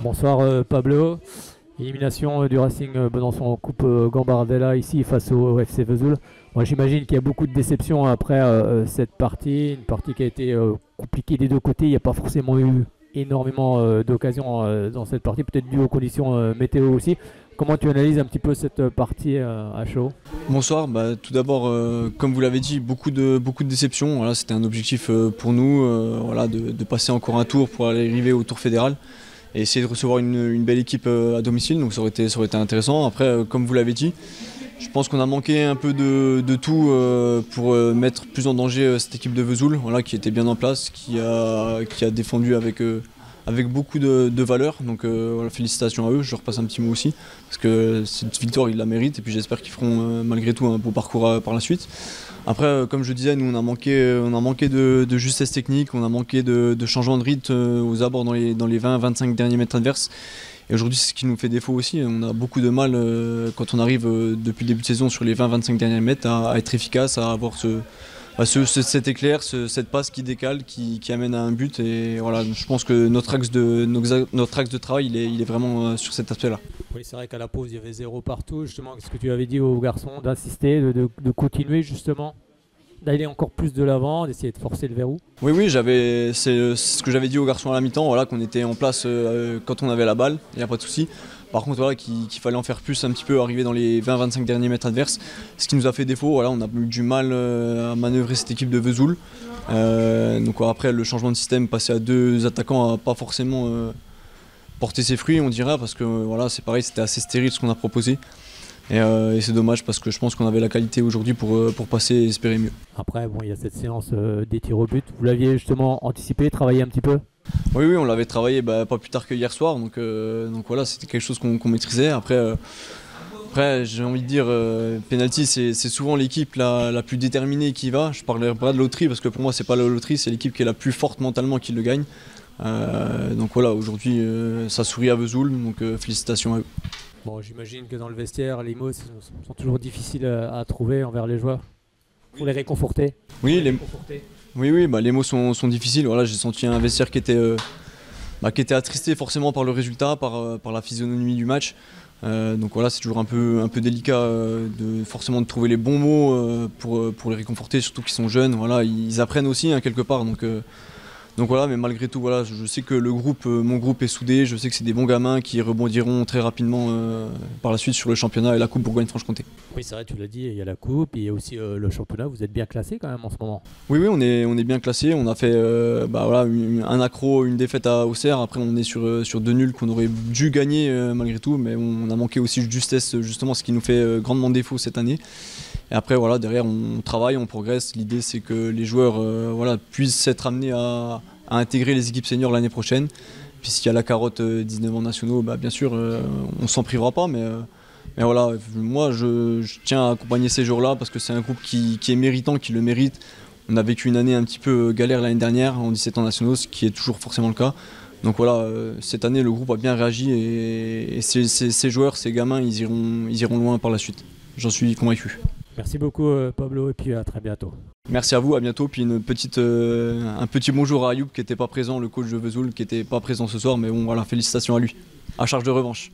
Bonsoir Pablo. Élimination du Racing Besançon en Coupe Gambardella ici face au FC Vesoul. Moi j'imagine qu'il y a beaucoup de déceptions après cette partie, une partie qui a été compliquée des deux côtés. Il n'y a pas forcément eu énormément d'occasions dans cette partie, peut-être dû aux conditions météo aussi. Comment tu analyses un petit peu cette partie à chaud? Bonsoir, tout d'abord, comme vous l'avez dit, beaucoup de déceptions. Voilà, c'était un objectif pour nous voilà, de passer encore un tour pour arriver au tour fédéral et essayer de recevoir une belle équipe à domicile, donc ça aurait été intéressant. Après, comme vous l'avez dit, je pense qu'on a manqué un peu de tout pour mettre plus en danger cette équipe de Vesoul, voilà, qui était bien en place, qui a défendu avec beaucoup de valeur. Donc voilà, félicitations à eux, je leur passe un petit mot aussi, parce que cette victoire ils la méritent et puis j'espère qu'ils feront malgré tout un beau parcours par la suite. Après, comme je disais, nous on a manqué de justesse technique, on a manqué de changement de rythme aux abords dans les 20-25 derniers mètres adverses. Et aujourd'hui, c'est ce qui nous fait défaut aussi. On a beaucoup de mal quand on arrive depuis le début de saison sur les 20-25 derniers mètres à être efficace, à avoir cet éclair, cette passe qui décale, qui amène à un but. Et voilà, je pense que notre axe de travail, il est vraiment sur cet aspect-là. Oui, c'est vrai qu'à la pause il y avait zéro partout. Justement, qu'est-ce que tu avais dit aux garçons d'insister, de continuer justement, d'aller encore plus de l'avant, d'essayer de forcer le verrou? Oui, c'est ce que j'avais dit aux garçons à la mi-temps, voilà, qu'on était en place quand on avait la balle, il n'y a pas de souci. Par contre, voilà, qu'il fallait en faire plus un petit peu, arriver dans les 20-25 derniers mètres adverses, ce qui nous a fait défaut. Voilà, on a eu du mal à manœuvrer cette équipe de Vesoul. Donc après, le changement de système, passer à deux attaquants, n'a pas forcément porté ses fruits, on dirait, parce que voilà, c'est pareil, c'était assez stérile ce qu'on a proposé. Et c'est dommage parce que je pense qu'on avait la qualité aujourd'hui pour passer et espérer mieux. Après, bon, il y a cette séance des tirs au but. Vous l'aviez justement anticipé, travaillé un petit peu? Oui, on l'avait travaillé pas plus tard que hier soir, donc voilà, c'était quelque chose qu'on maîtrisait. Après, j'ai envie de dire, penalty, c'est souvent l'équipe la plus déterminée qui va. Je parlerai pas de loterie parce que pour moi, c'est pas la loterie, c'est l'équipe qui est la plus forte mentalement qui le gagne. Donc voilà, aujourd'hui, ça sourit à Vesoul, donc félicitations à eux. Bon, j'imagine que dans le vestiaire, les mots sont toujours difficiles à trouver envers les joueurs. Pour les réconforter. Oui, les mots sont difficiles. Voilà, j'ai senti un vestiaire qui était attristé forcément par le résultat, par la physionomie du match. Donc voilà, c'est toujours un peu délicat forcément de trouver les bons mots pour les réconforter, surtout qu'ils sont jeunes. Voilà, ils apprennent aussi quelque part. Donc voilà, mais malgré tout, voilà, je sais que mon groupe est soudé, je sais que c'est des bons gamins qui rebondiront très rapidement par la suite sur le championnat et la Coupe Bourgogne-Franche-Comté. Oui, c'est vrai, tu l'as dit, il y a la coupe, il y a aussi le championnat. Vous êtes bien classé quand même en ce moment. Oui, on est bien classé. On a fait voilà, un accro, une défaite à Auxerre. Après, on est sur deux nuls qu'on aurait dû gagner malgré tout, mais on a manqué aussi de justesse, justement, ce qui nous fait grandement défaut cette année. Et après, voilà, derrière, on travaille, on progresse. L'idée, c'est que les joueurs voilà, puissent être amenés à intégrer les équipes seniors l'année prochaine. Puis s'il y a la carotte 19 ans nationaux, bien sûr, on ne s'en privera pas. Mais voilà, moi, je tiens à accompagner ces joueurs-là parce que c'est un groupe qui est méritant, qui le mérite. On a vécu une année un petit peu galère l'année dernière en 17 ans nationaux, ce qui est toujours forcément le cas. Donc voilà, cette année, le groupe a bien réagi et ces joueurs, ces gamins, ils iront loin par la suite. J'en suis convaincu. Merci beaucoup Pablo et puis à très bientôt. Merci à vous, à bientôt. Puis un petit bonjour à Ayoub qui n'était pas présent, le coach de Vesoul qui n'était pas présent ce soir. Mais bon voilà, félicitations à lui. À charge de revanche.